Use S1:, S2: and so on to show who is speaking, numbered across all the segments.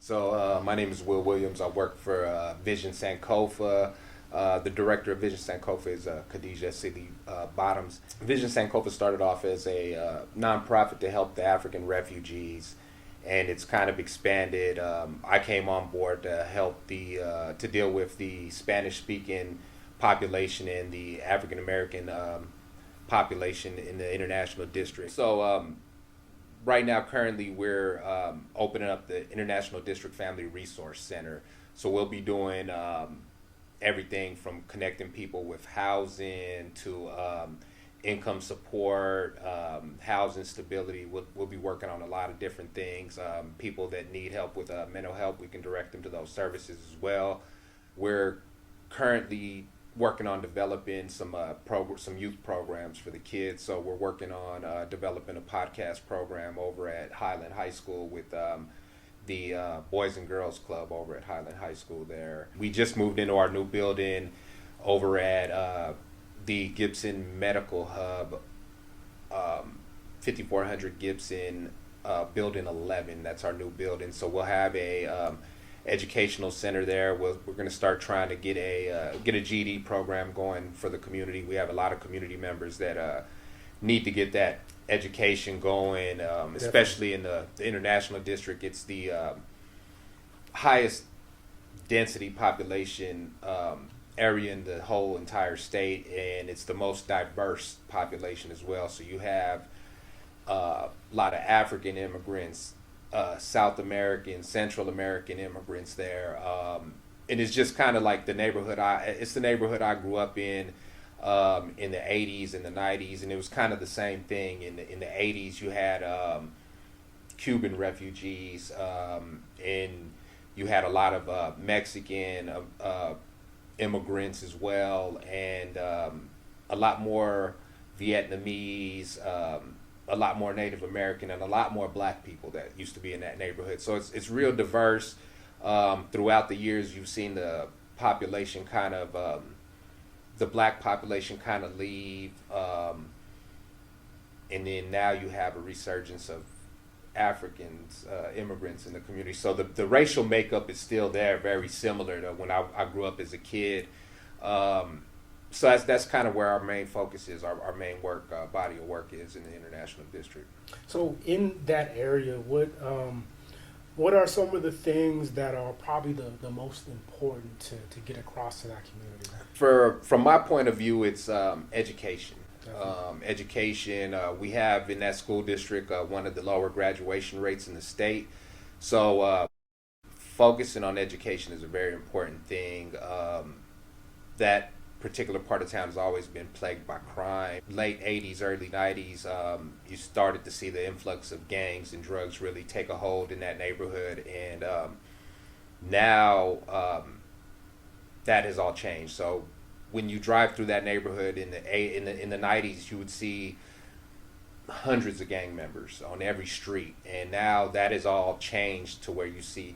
S1: My name is Will Williams. I work for Vision Sankofa. The director of Vision Sankofa is Khadijah City Bottoms. Vision Sankofa started off as a nonprofit to help the African refugees, and it's kind of expanded. I came on board to help to deal with the Spanish-speaking population and the African American population in the international district. Right now, currently, we're opening up the International District Family Resource Center. So we'll be doing everything from connecting people with housing to income support, housing stability. We'll be working on a lot of different things. People that need help with mental health, we can direct them to those services as well. We're currently working on developing some youth programs for the kids. So we're working on developing a podcast program over at Highland High School with the Boys and Girls Club over at Highland High School there. We just moved into our new building over at the Gibson Medical Hub, 5400 Gibson, Building 11. That's our new building. So we'll have a educational center there. We're going to start trying to get a GED program going for the community. We have a lot of community members that need to get that education going, especially in the international district. It's the highest density population area in the whole entire state, and it's the most diverse population as well. So you have a lot of African immigrants, South American, Central American immigrants there, and it's just kind of like the neighborhood. It's the neighborhood I grew up in the '80s and the '90s, and it was kind of the same thing. In the '80s, you had Cuban refugees, and you had a lot of Mexican immigrants as well, and a lot more Vietnamese. A lot more Native American and a lot more Black people that used to be in that neighborhood. So it's real diverse. Throughout the years, you've seen the population kind of, the Black population kind of leave, and then now you have a resurgence of Africans, immigrants in the community. So the racial makeup is still there, very similar to when I grew up as a kid. So that's kind of where our main focus is, our main body of work is in the international district.
S2: So in that area, what are some of the things that are probably the most important to get across to that community?
S1: From my point of view, it's education. Education. We have in that school district one of the lower graduation rates in the state. So focusing on education is a very important thing. That particular part of town has always been plagued by crime. Late 80s, early 90s, you started to see the influx of gangs and drugs really take a hold in that neighborhood, and now that has all changed. So when you drive through that neighborhood in the 90s, you would see hundreds of gang members on every street, and now that is all changed to where you see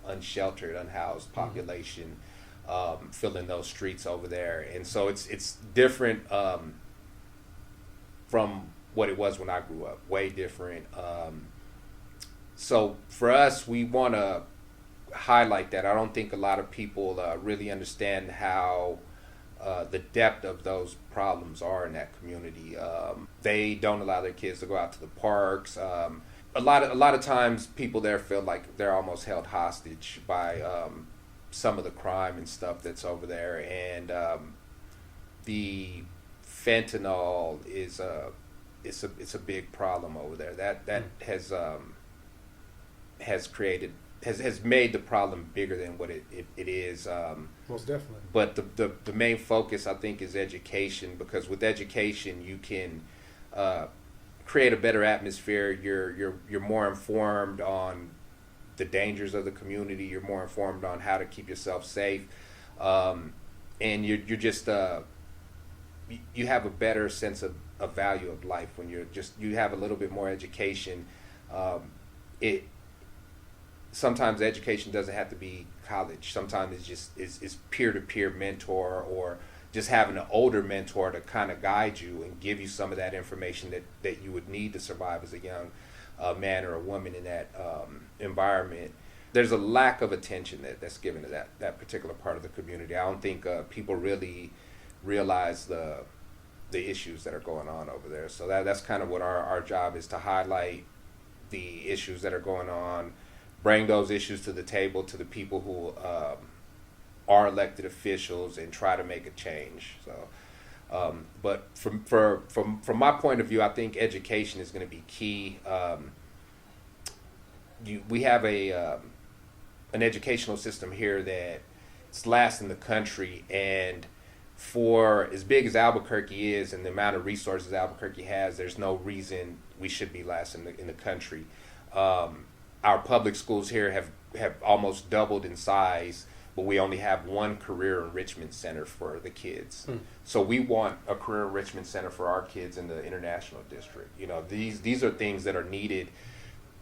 S1: unsheltered, unhoused population filling those streets over there. And so it's different from what it was when I grew up, way different. So for us, we want to highlight that. I don't think a lot of people really understand how the depth of those problems are in that community. They don't allow their kids to go out to the parks. A lot of times people there feel like they're almost held hostage by some of the crime and stuff that's over there, and the fentanyl is it's a big problem over there. That has made the problem bigger than what it is.
S2: Most definitely.
S1: But the main focus, I think, is education, because with education you can create a better atmosphere. You're more informed on the dangers of the community. You're more informed on how to keep yourself safe, and you're just you have a better sense of value of life when you have a little bit more education. It sometimes education doesn't have to be college. Sometimes it's just peer-to-peer mentor, or just having an older mentor to kind of guide you and give you some of that information that you would need to survive as a young man or a woman in that environment. there's a lack of attention that's given to that particular part of the community. I don't think people really realize the issues that are going on over there. So that's kind of what our job is, to highlight the issues that are going on, bring those issues to the table to the people who are elected officials, and try to make a change. So, but from my point of view, I think education is going to be key. We have an educational system here that's last in the country, and for as big as Albuquerque is and the amount of resources Albuquerque has, there's no reason we should be last in the country. Our public schools here have almost doubled in size, but we only have one career enrichment center for the kids. So we want a career enrichment center for our kids in the international district. You know, these are things that are needed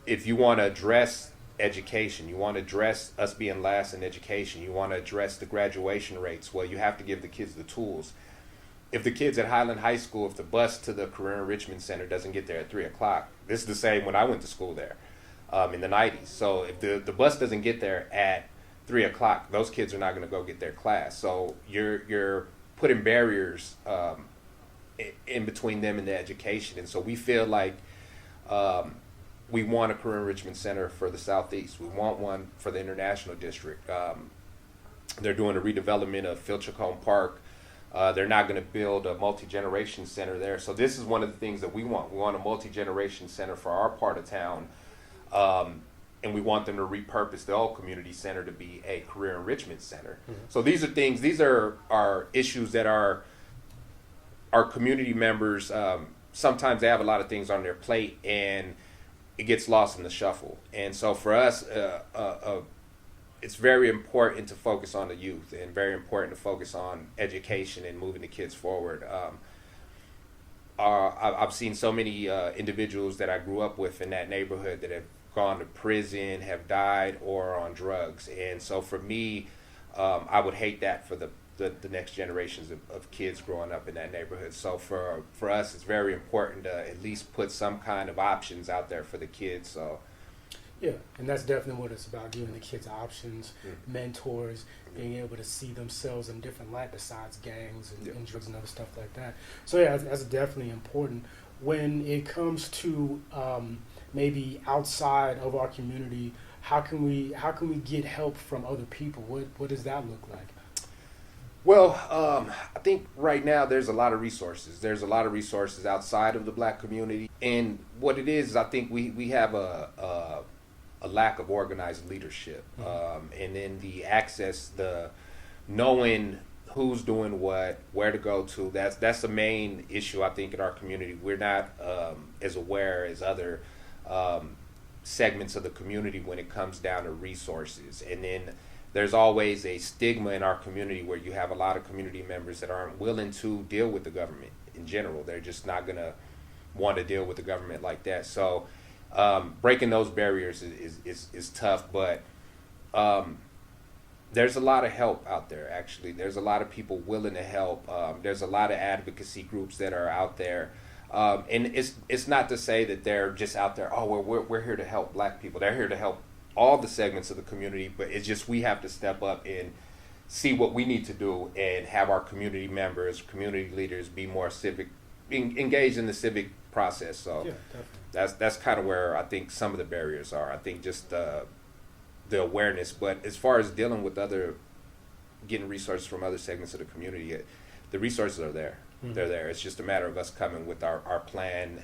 S1: if you want to address education, you want to address us being last in education, you want to address the graduation rates. Well, you have to give the kids the tools. If the kids at Highland High School, if the bus to the Career Enrichment Center doesn't get there at 3 o'clock, this is the same when I went to school there in the 90s. So if the bus doesn't get there at 3 o'clock, those kids are not going to go get their class. So you're putting barriers in between them and the education. And so we feel like we want a career enrichment center for the Southeast. We want one for the International District. They're doing a redevelopment of Filchacombe Park. They're not going to build a multi-generation center there. So this is one of the things that we want. We want a multi-generation center for our part of town. And we want them to repurpose the old community center to be a career enrichment center. So these are issues that our community members, sometimes they have a lot of things on their plate, and it gets lost in the shuffle. And so for us, it's very important to focus on the youth, and very important to focus on education and moving the kids forward. I've seen so many individuals that I grew up with in that neighborhood that have gone to prison, have died, or are on drugs. And so for me, I would hate that for the next generations of kids growing up in that neighborhood. So for us, it's very important to at least put some kind of options out there for the kids. So
S2: yeah, and that's definitely what it's about, giving the kids options, mentors, being able to see themselves in different light besides gangs and drugs and other stuff like that. So yeah, that's definitely important. When it comes to maybe outside of our community, how can we get help from other people? What does that look like?
S1: Well, I think right now there's a lot of resources. There's a lot of resources outside of the Black community, and what it is, I think we have a lack of organized leadership, and then the access, the knowing who's doing what, where to go to. That's the main issue, I think, in our community. We're not as aware as other segments of the community when it comes down to resources. And then there's always a stigma in our community where you have a lot of community members that aren't willing to deal with the government in general. They're just not going to want to deal with the government like that. So breaking those barriers is tough, but there's a lot of help out there, actually. There's a lot of people willing to help. There's a lot of advocacy groups that are out there. And it's not to say that they're just out there, oh, well, we're here to help Black people. They're here to help all the segments of the community, but it's just we have to step up and see what we need to do and have our community members, community leaders be more engaged in the civic process. So yeah, that's kind of where I think some of the barriers are. I think just the awareness, but as far as dealing with getting resources from other segments of the community, the resources are there. They're there. It's just a matter of us coming with our plan,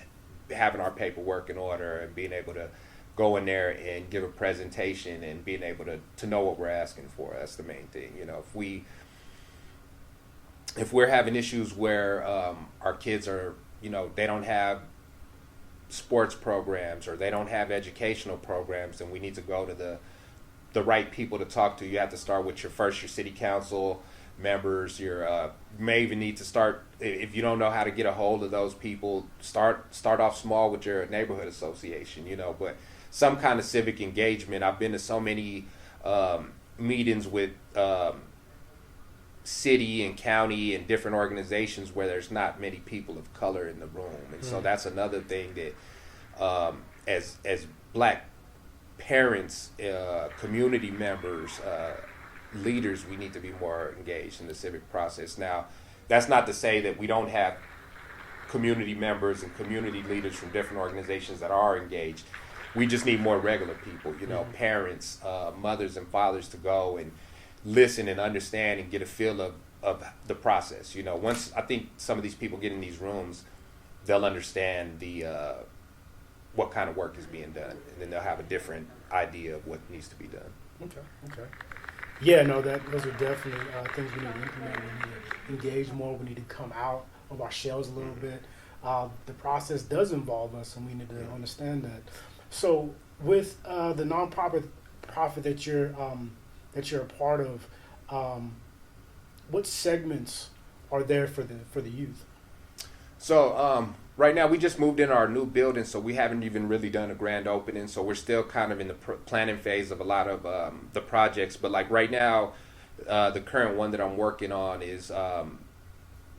S1: having our paperwork in order, and being able to go in there and give a presentation and being able to know what we're asking for. That's the main thing. You know, if we're having issues where our kids are, you know, they don't have sports programs or they don't have educational programs, then we need to go to the right people to talk to. You have to start with your city council members. You may even need to start, if you don't know how to get a hold of those people, start off small with your neighborhood association, you know, but some kind of civic engagement. I've been to so many meetings with city and county and different organizations where there's not many people of color in the room, and so that's another thing that as Black parents, community members, leaders, we need to be more engaged in the civic process. Now, that's not to say that we don't have community members and community leaders from different organizations that are engaged. We just need more regular people, parents, mothers and fathers to go and listen and understand and get a feel of the process. Once I think some of these people get in these rooms, they'll understand what kind of work is being done, and then they'll have a different idea of what needs to be done.
S2: Okay. Yeah, no, those are definitely things we need to implement. We need to engage more. We need to come out of our shells a little bit. The process does involve us, and we need to understand that. So, with the nonprofit that you're a part of, what segments are there for the youth?
S1: So right now we just moved in our new building, so we haven't even really done a grand opening. So we're still kind of in the planning phase of a lot of the projects. But like right now, the current one that I'm working on is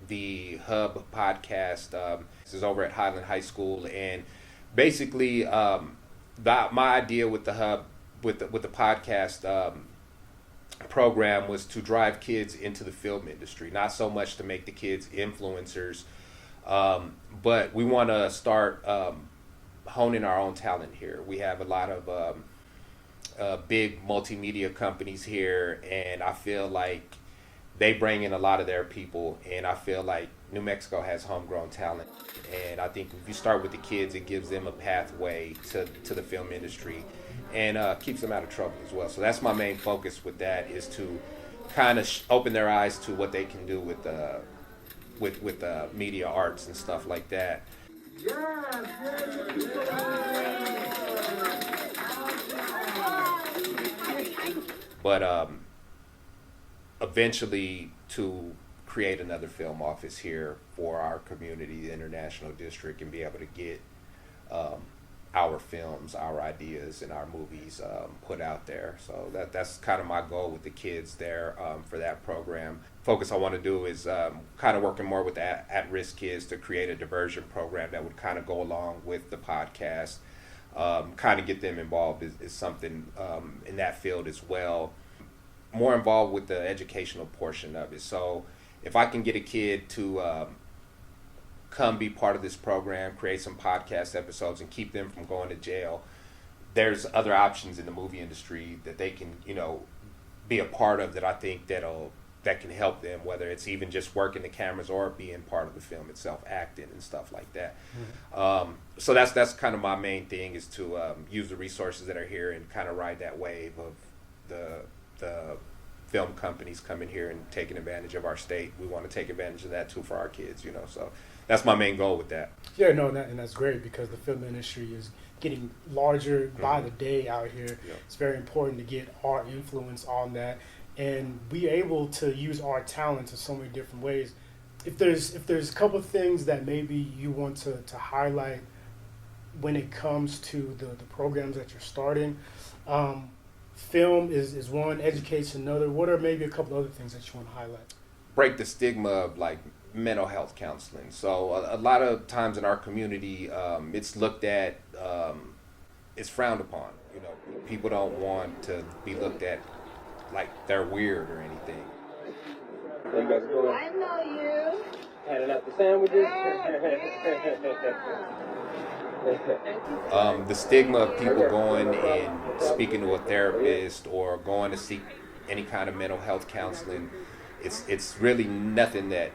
S1: the Hub podcast. This is over at Highland High School, and basically my idea with the Hub, with the podcast program, was to drive kids into the film industry, not so much to make the kids influencers, but we want to start honing our own talent here. We have a lot of big multimedia companies here, and I feel like they bring in a lot of their people, and I feel like New Mexico has homegrown talent, and I think if you start with the kids, it gives them a pathway to the film industry, and keeps them out of trouble as well. So that's my main focus with that, is to kind of open their eyes to what they can do with media arts and stuff like that. But eventually to create another film office here for our community, the International District, and be able to get our films, our ideas, and our movies put out there. So that's kind of my goal with the kids there for that program. Focus I want to do is kind of working more with the at-risk kids to create a diversion program that would kind of go along with the podcast. Kind of get them involved is something in that field as well. More involved with the educational portion of it. So if I can get a kid to come be part of this program, create some podcast episodes, and keep them from going to jail, there's other options in the movie industry that they can, be a part of, that I think that can help them, whether it's even just working the cameras or being part of the film itself, acting and stuff like that. Mm-hmm. So that's kind of my main thing, is to use the resources that are here and kind of ride that wave of the film companies coming here and taking advantage of our state. We want to take advantage of that too for our kids, so that's my main goal with that.
S2: Yeah, no, and that's great, because the film industry is getting larger by the day out here. Yeah. It's very important to get our influence on that and be able to use our talents in so many different ways. If there's a couple of things that maybe you want to highlight when it comes to the programs that you're starting, film is one, education another. What are maybe a couple other things that you want to highlight?
S1: Break the stigma of mental health counseling. So a lot of times in our community, it's looked at, it's frowned upon. People don't want to be looked at like they're weird or anything.
S3: Hey, you guys going?
S4: I know you.
S3: Handing out the sandwiches.
S1: The stigma of people going and speaking to a therapist or going to seek any kind of mental health counseling, it's really nothing that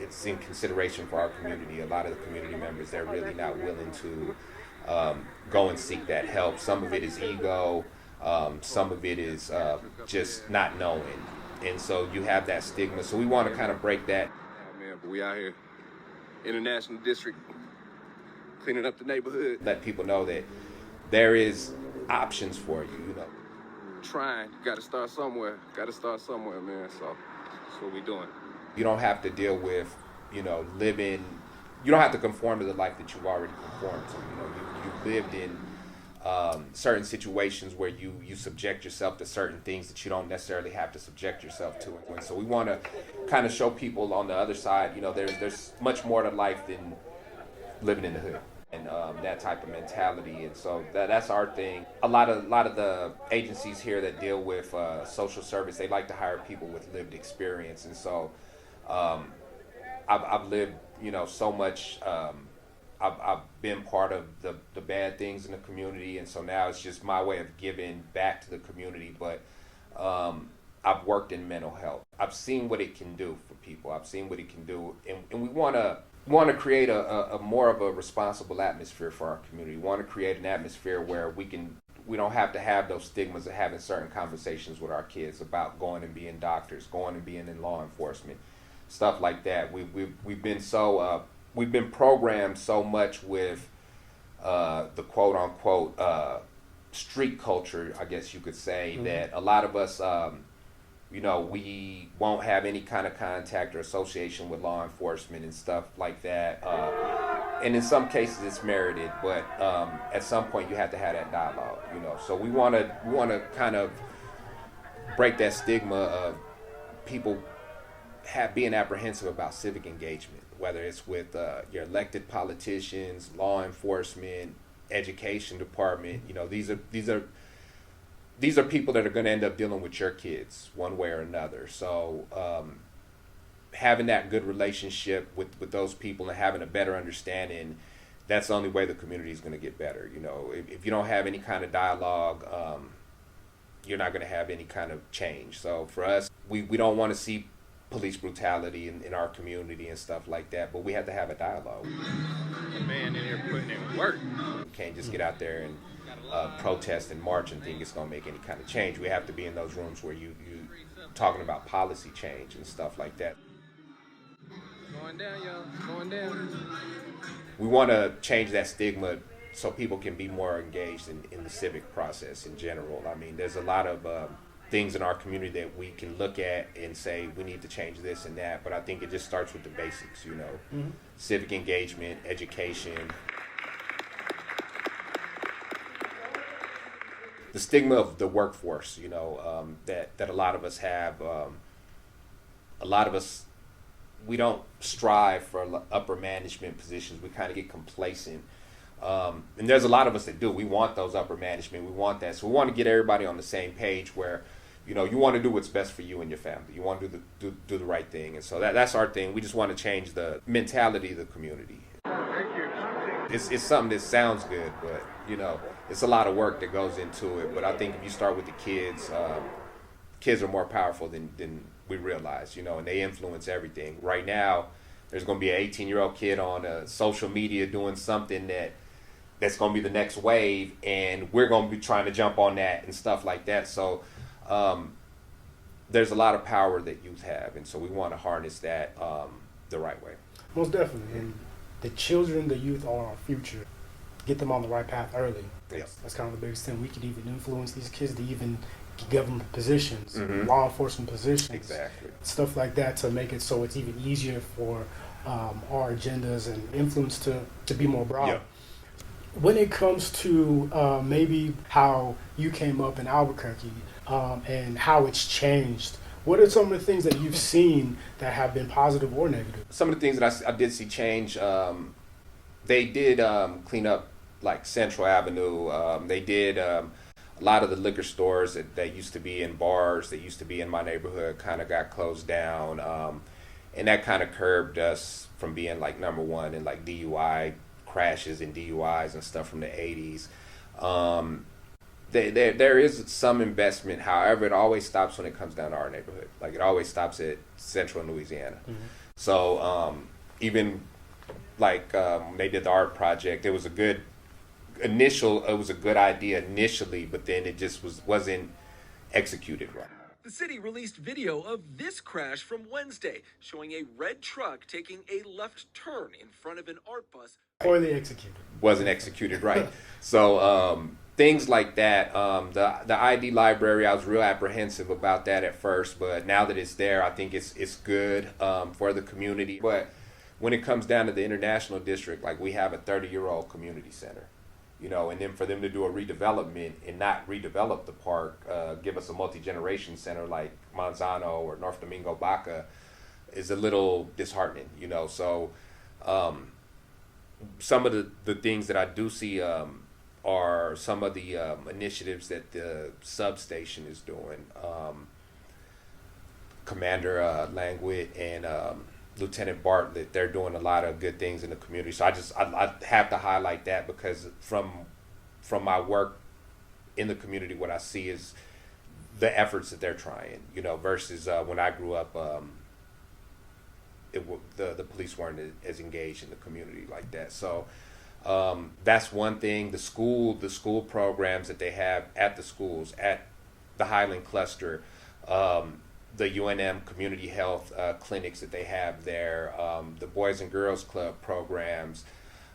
S1: it's in consideration for our community. A lot of the community members, they're really not willing to go and seek that help. Some of it is ego, some of it is just not knowing, and so you have that stigma. So we want to kind of break that.
S5: Man, but we out here, International District, cleaning up the neighborhood.
S1: Let people know that there is options for you.
S5: Trying, you gotta start somewhere. Man. So that's what we doing.
S1: You don't have to deal with, living. You don't have to conform to the life that you've already conformed to. You've lived in certain situations where you subject yourself to certain things that you don't necessarily have to subject yourself to. And so we want to kind of show people on the other side, there's much more to life than living in the hood. And and that type of mentality. And so that's our thing. A lot of the agencies here that deal with social service, they like to hire people with lived experience. And so I've lived, so much. I've been part of the bad things in the community, and so now it's just my way of giving back to the community. But I've worked in mental health. I've seen what it can do for people. I've seen what it can do, and we want to create a more of a responsible atmosphere for our community. We want to create an atmosphere where we don't have to have those stigmas of having certain conversations with our kids about going and being doctors, going and being in law enforcement, stuff like that. We've been programmed so much with the quote unquote street culture, I guess you could say, that a lot of us, we won't have any kind of contact or association with law enforcement and stuff like that. And in some cases it's merited, but at some point you have to have that dialogue, So we want to kind of break that stigma of people being apprehensive about civic engagement, whether it's with your elected politicians, law enforcement, education department. These are people that are going to end up dealing with your kids one way or another. So having that good relationship with those people and having a better understanding, that's the only way the community is going to get better. If you don't have any kind of dialogue, you're not going to have any kind of change. So for us, we don't want to see police brutality in our community and stuff like that, but we have to have a dialogue.
S5: The man in here putting in work.
S1: We can't just get out there and protest and march and think it's going to make any kind of change. We have to be in those rooms where you talking about policy change and stuff like that.
S5: Going down, y'all. Going down.
S1: We want to change that stigma so people can be more engaged in the civic process in general. I mean, there's a lot of things in our community that we can look at and say we need to change this and that, but I think it just starts with the basics, civic engagement, education. The stigma of the workforce, that a lot of us have. A lot of us, we don't strive for upper management positions. We kind of get complacent. And there's a lot of us that do. We want those upper management. We want that. So we want to get everybody on the same page where, you want to do what's best for you and your family. You want to do the right thing. And so that's our thing. We just want to change the mentality of the community. It's something that sounds good, but, it's a lot of work that goes into it. But I think if you start with the kids, kids are more powerful than we realize, and they influence everything. Right now, there's going to be an 18-year-old kid on social media doing something that's going to be the next wave, and we're going to be trying to jump on that and stuff like that. So there's a lot of power that youth have, and so we want to harness that the right way.
S2: Most definitely. And the children, the youth are our future. Get them on the right path early.
S1: Yes.
S2: That's kind of the biggest thing. We could even influence these kids to even government positions, law enforcement positions,
S1: Exactly.
S2: stuff like that, to make it so it's even easier for our agendas and influence to be more broad.
S1: Yeah.
S2: When it comes to maybe how you came up in Albuquerque and how it's changed, what are some of the things that you've seen that have been positive or negative?
S1: Some of the things that I did see change, they did clean up like Central Avenue. They did a lot of the liquor stores that used to be in bars, that used to be in my neighborhood, kind of got closed down. And that kind of curbed us from being like number one in like DUI crashes and DUIs and stuff from the 80s. There is some investment. However, it always stops when it comes down to our neighborhood. Like it always stops at Central Louisiana. So even like they did the art project, it was a good idea initially, but then it just wasn't executed right.
S4: The city released video of this crash from Wednesday, showing a red truck taking a left turn in front of an art bus.
S2: Poorly executed.
S1: Wasn't executed right. So things like that. The ID library, I was real apprehensive about that at first, but now that it's there, I think it's good for the community. But when it comes down to the international district, like we have a 30-year-old community center. And then for them to do a redevelopment and not redevelop the park, give us a multi-generation center like Manzano or North Domingo Baca is a little disheartening, So some of the things that I do see are some of the initiatives that the substation is doing. Commander Langwit and Lieutenant Bartlett, they're doing a lot of good things in the community. So I have to highlight that, because from my work in the community, what I see is the efforts that they're trying, versus when I grew up, the police weren't as engaged in the community like that. So that's one thing. The school programs that they have at the schools, at the Highland Cluster, the UNM community health clinics that they have there, the Boys and Girls Club programs,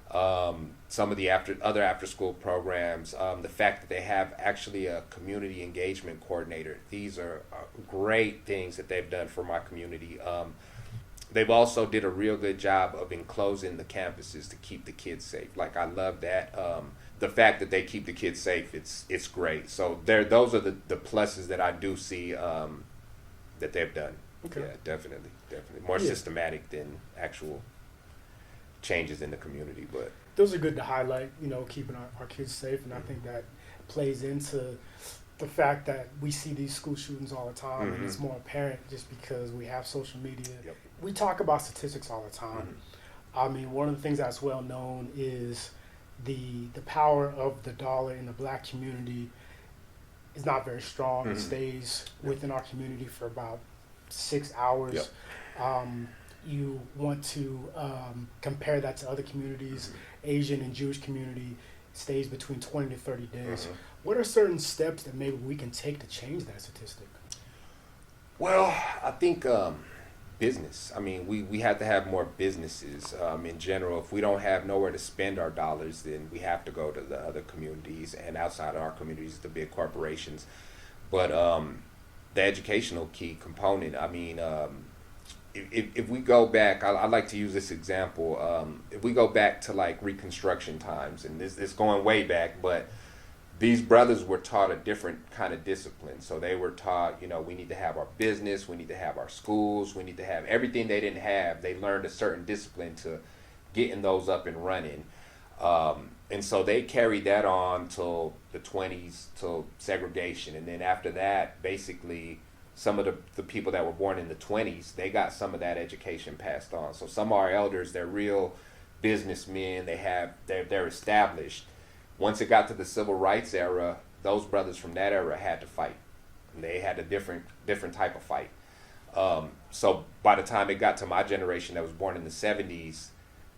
S1: some of the other after school programs, the fact that they have actually a community engagement coordinator. These are great things that they've done for my community. They've also did a real good job of enclosing the campuses to keep the kids safe. Like, I love that. The fact that they keep the kids safe, it's great. So those are the pluses that I do see that they've done.
S2: Okay.
S1: Yeah, definitely. More systematic than actual changes in the community. But
S2: those are good to highlight, keeping our kids safe. And I think that plays into the fact that we see these school shootings all the time, and it's more apparent just because we have social media.
S1: Yep.
S2: We talk about statistics all the time. I mean, one of the things that's well known is the power of the dollar in the black community is not very strong. It stays within our community for about 6 hours.
S1: Yep.
S2: You want to compare that to other communities. Asian and Jewish community stays between 20 to 30 days. What are certain steps that maybe we can take to change that statistic?
S1: Well, I think business. I mean, we have to have more businesses in general. If we don't have nowhere to spend our dollars, then we have to go to the other communities, and outside of our communities, the big corporations. But the educational key component, I mean, if we go back, I like to use this example. If we go back to like Reconstruction times, and it's going way back, but these brothers were taught a different kind of discipline. So they were taught, we need to have our business, we need to have our schools, we need to have everything they didn't have. They learned a certain discipline to getting those up and running. And so they carried that on till the 20s, till segregation. And then after that, basically, some of the people that were born in the 20s, they got some of that education passed on. So some of our elders, they're real businessmen, they're established. Once it got to the civil rights era, those brothers from that era had to fight. And they had a different type of fight. So by the time it got to my generation that was born in the 70s,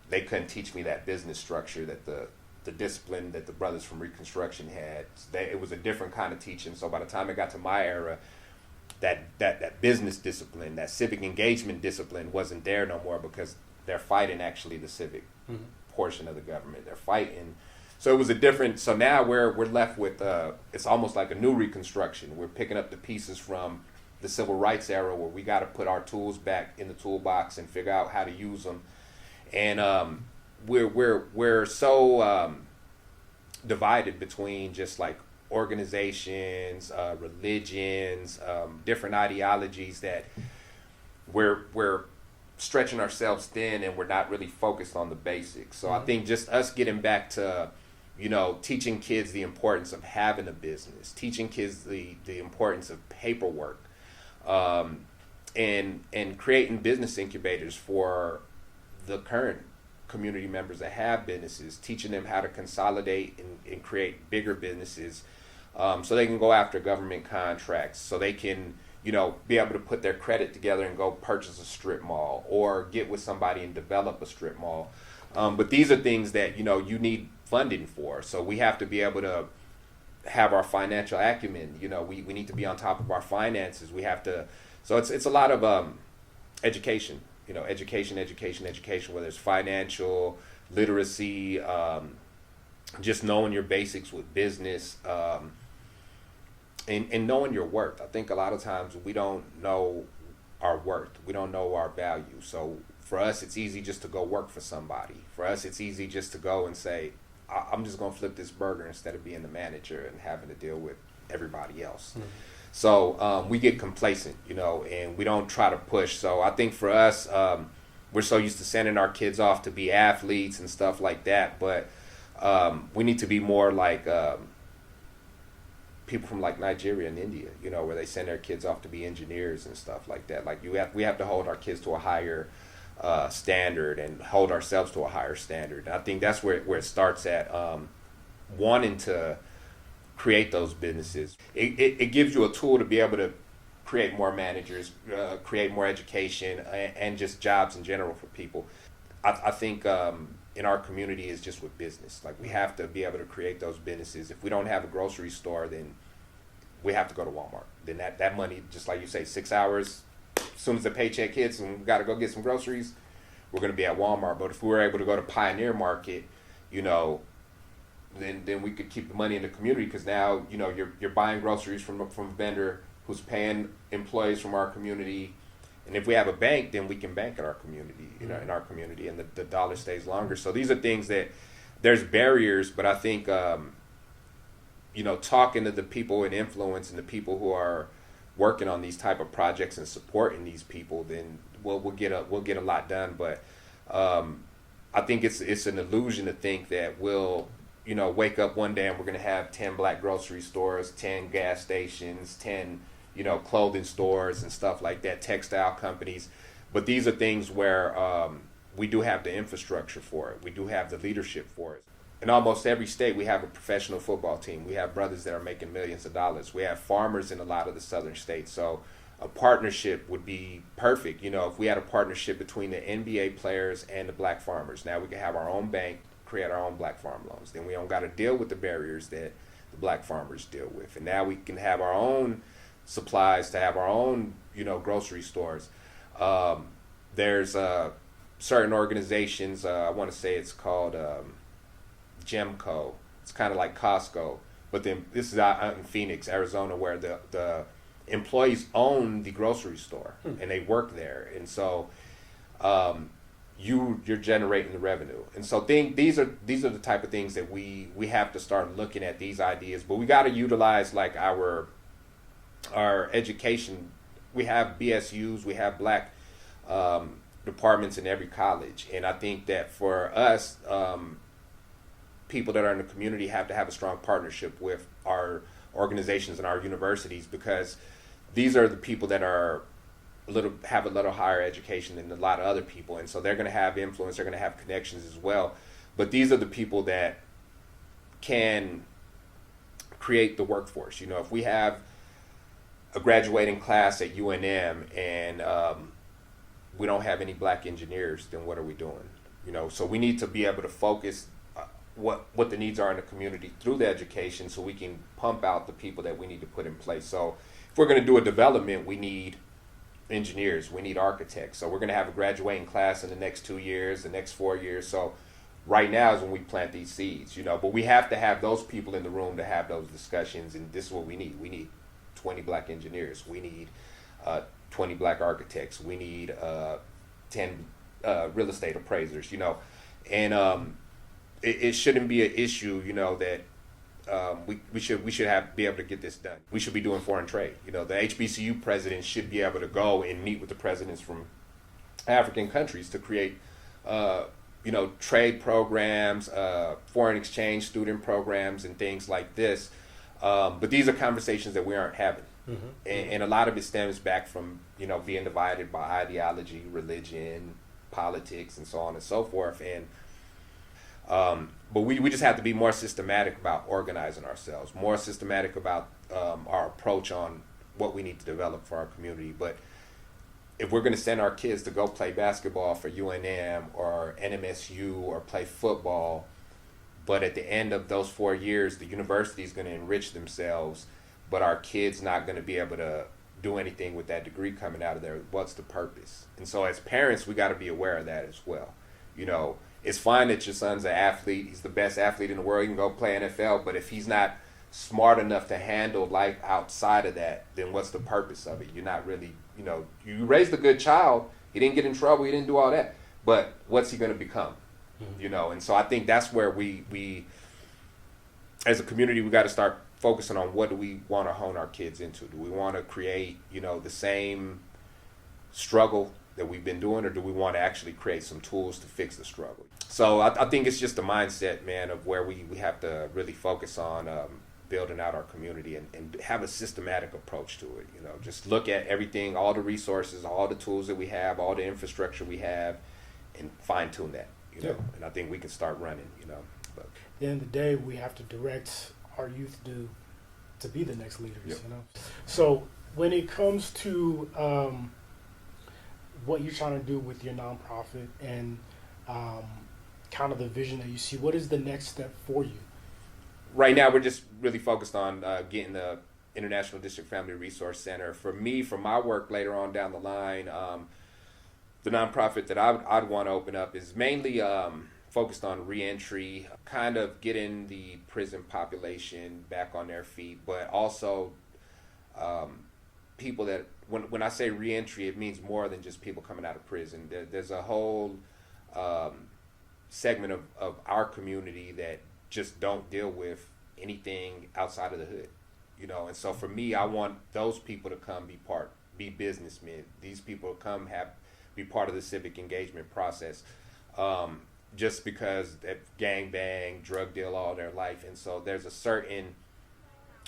S1: they couldn't teach me that business structure, that the discipline that the brothers from Reconstruction had. It was a different kind of teaching. So by the time it got to my era, that business discipline, that civic engagement discipline wasn't there no more, because they're fighting actually the civic portion of the government. They're fighting. So it was a different. So now we're left with it's almost like a new Reconstruction. We're picking up the pieces from the civil rights era, where we got to put our tools back in the toolbox and figure out how to use them. And we're so divided between just like organizations, religions, different ideologies, that we're stretching ourselves thin, and we're not really focused on the basics. So I think just us getting back to, teaching kids the importance of having a business, teaching kids the importance of paperwork, and creating business incubators for the current community members that have businesses, teaching them how to consolidate and create bigger businesses, so they can go after government contracts, so they can, be able to put their credit together and go purchase a strip mall, or get with somebody and develop a strip mall. But these are things that, you need funding for. So we have to be able to have our financial acumen. We need to be on top of our finances. We have to. So it's a lot of education. Education, whether it's financial literacy, just knowing your basics with business, and knowing your worth. I think a lot of times we don't know our worth. We don't know our value. So for us, it's easy just to go work for somebody. For us, it's easy just to go and say, I'm just going to flip this burger, instead of being the manager and having to deal with everybody else. So we get complacent, and we don't try to push. So I think for us, we're so used to sending our kids off to be athletes and stuff like that, but we need to be more like people from like Nigeria and India, you know, where they send their kids off to be engineers and stuff like that. Like we have to hold our kids to a higher standard and hold ourselves to a higher standard. And I think that's where it starts at, wanting to create those businesses. It gives you a tool to be able to create more managers, create more education, and just jobs in general for people. I think in our community is just with business. Like we have to be able to create those businesses. If we don't have a grocery store, then we have to go to Walmart. Then that money, just like you say, 6 hours, as soon as the paycheck hits and we got to go get some groceries, we're going to be at Walmart. But if we were able to go to Pioneer Market, you know, then we could keep the money in the community, because now, you know, you're buying groceries from a vendor who's paying employees from our community. And if we have a bank, then we can bank in our community, you know, in our community, and the dollar stays longer. So these are things that there's barriers, but I think, you know, talking to the people in influence and the people who are working on these type of projects and supporting these people, then we'll get a lot done. But I think it's an illusion to think that we'll, you know, wake up one day and we're going to have 10 black grocery stores, 10 gas stations, 10, you know, clothing stores and stuff like that, textile companies. But these are things where we do have the infrastructure for it. We do have the leadership for it. In almost every state, we have a professional football team. We have brothers that are making millions of dollars. We have farmers in a lot of the southern states. So a partnership would be perfect. You know, if we had a partnership between the NBA players and the black farmers, now we can have our own bank, create our own black farm loans. Then we don't got to deal with the barriers that the black farmers deal with. And now we can have our own supplies to have our own, you know, grocery stores. There's certain organizations, I want to say it's called Gemco. It's kind of like Costco, but then this is out in Phoenix, Arizona, where the employees own the grocery store and they work there. And so you're generating the revenue. And so these are the type of things that we have to start looking at, these ideas. But we got to utilize like our education. We have BSUs, we have black departments in every college. And I think that for us, people that are in the community have to have a strong partnership with our organizations and our universities, because these are the people that are have a little higher education than a lot of other people, and so they're going to have influence, they're going to have connections as well. But these are the people that can create the workforce. You know, if we have a graduating class at UNM and we don't have any black engineers, then what are we doing? You know, so we need to be able to focus what the needs are in the community through the education, so we can pump out the people that we need to put in place. So if we're going to do a development, we need engineers, we need architects. So we're going to have a graduating class in the next 2 years, the next 4 years. So right now is when we plant these seeds, you know, but we have to have those people in the room to have those discussions. And this is what we need. We need 20 black engineers. We need 20 black architects. We need 10 real estate appraisers, you know, and it shouldn't be an issue, you know, that we should be able to get this done. We should be doing foreign trade. You know, the HBCU president should be able to go and meet with the presidents from African countries to create, you know, trade programs, foreign exchange student programs, and things like this. But these are conversations that we aren't having. Mm-hmm. And a lot of it stems back from, you know, being divided by ideology, religion, politics, and so on and so forth. And but we just have to be more systematic about organizing ourselves, more systematic about our approach on what we need to develop for our community. But if we're going to send our kids to go play basketball for UNM or NMSU or play football, but at the end of those 4 years, the university is going to enrich themselves, but our kids not going to be able to do anything with that degree coming out of there, what's the purpose? And so as parents, we got to be aware of that as well. You know, it's fine that your son's an athlete, he's the best athlete in the world, he can go play NFL, but if he's not smart enough to handle life outside of that, then what's the purpose of it? You're not really, you know, you raised a good child, he didn't get in trouble, he didn't do all that, but what's he going to become? Mm-hmm. You know, and so I think that's where we as a community, we got to start focusing on what do we want to hone our kids into. Do we want to create, you know, the same struggle that we've been doing, or do we want to actually create some tools to fix the struggle? So I think it's just the mindset, man, of where we have to really focus on building out our community and have a systematic approach to it. You know, just look at everything, all the resources, all the tools that we have, all the infrastructure we have, and fine tune that. You know, and I think we can start running. You know, but
S2: At the end of the day, we have to direct our youth to be the next leaders. You know, so when it comes to what you're trying to do with your nonprofit and kind of the vision that you see, what is the next step for you?
S1: right now we're just really focused on getting the International District Family Resource Center. For me, for my work later on down the line, the nonprofit that I'd want to open up is mainly focused on reentry, kind of getting the prison population back on their feet, but also people that, when I say reentry, it means more than just people coming out of prison. There's a whole segment of our community that just don't deal with anything outside of the hood, you know. And so for me, I want those people to come be businessmen. These people to come be part of the civic engagement process. Just because they gang bang, drug deal all their life. And so there's a certain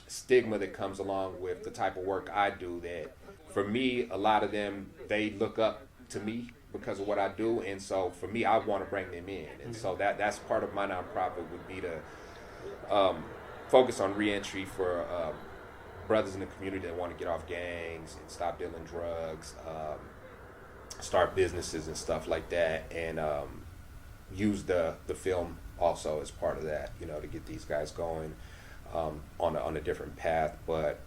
S1: stigma that comes along with the type of work I do that for me, a lot of them, they look up to me because of what I do. And so for me, I want to bring them in. And so that's part of my nonprofit would be to focus on reentry for brothers in the community that want to get off gangs and stop dealing drugs, start businesses and stuff like that. And use the film also as part of that, you know, to get these guys going on a different path. But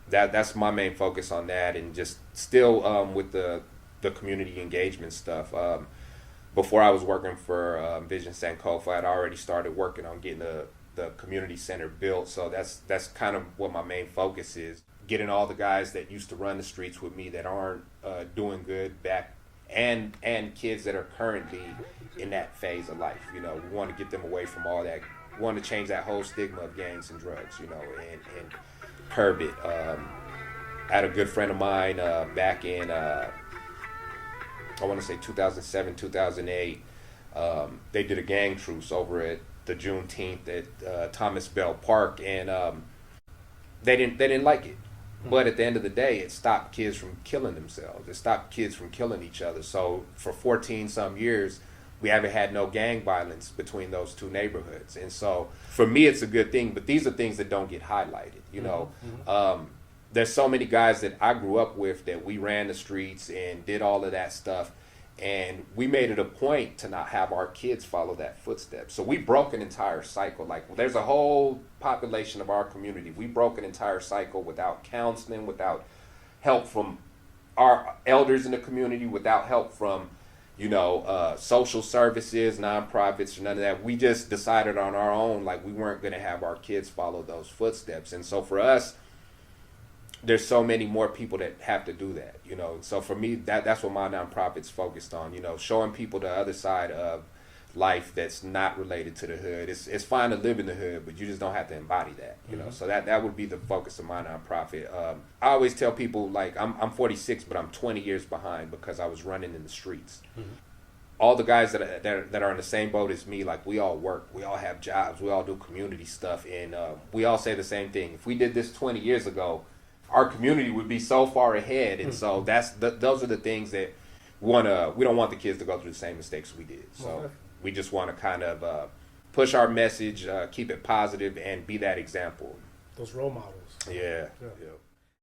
S1: that's my main focus on that, and just still with the community engagement stuff. Before I was working for VIZIONZ SANKOFA, I'd already started working on getting the community center built. So that's kind of what my main focus is, getting all the guys that used to run the streets with me that aren't doing good back, and kids that are currently in that phase of life. You know, we want to get them away from all that. We want to change that whole stigma of gangs and drugs, you know, and curb it. I had a good friend of mine back in, I want to say 2007, 2008. They did a gang truce over at the Juneteenth at Thomas Bell Park, and they didn't like it. But at the end of the day, it stopped kids from killing themselves. It stopped kids from killing each other. So for 14 some years, we haven't had no gang violence between those two neighborhoods. And so for me, it's a good thing. But these are things that don't get highlighted, you know. There's so many guys that I grew up with that we ran the streets and did all of that stuff. And we made it a point to not have our kids follow that footstep. So we broke an entire cycle. Like, there's a whole population of our community. We broke an entire cycle without counseling, without help from our elders in the community, without help from, you know, social services, nonprofits, or none of that. We just decided on our own, like, we weren't going to have our kids follow those footsteps. And so for us, there's so many more people that have to do that, you know. So for me, that's what my nonprofit's focused on, you know, showing people the other side of life that's not related to the hood. It's fine to live in the hood, but you just don't have to embody that, you know. So that would be the focus of my nonprofit. I always tell people, like, I'm 46, but I'm 20 years behind because I was running in the streets. All the guys that are in the same boat as me, like, we all work, we all have jobs, we all do community stuff, and we all say the same thing. If we did this 20 years ago, our community would be so far ahead. And so those are the things that we don't want the kids to go through the same mistakes we did. So we just want to kind of push our message, keep it positive, and be that example.
S2: Those role models.
S1: Yeah.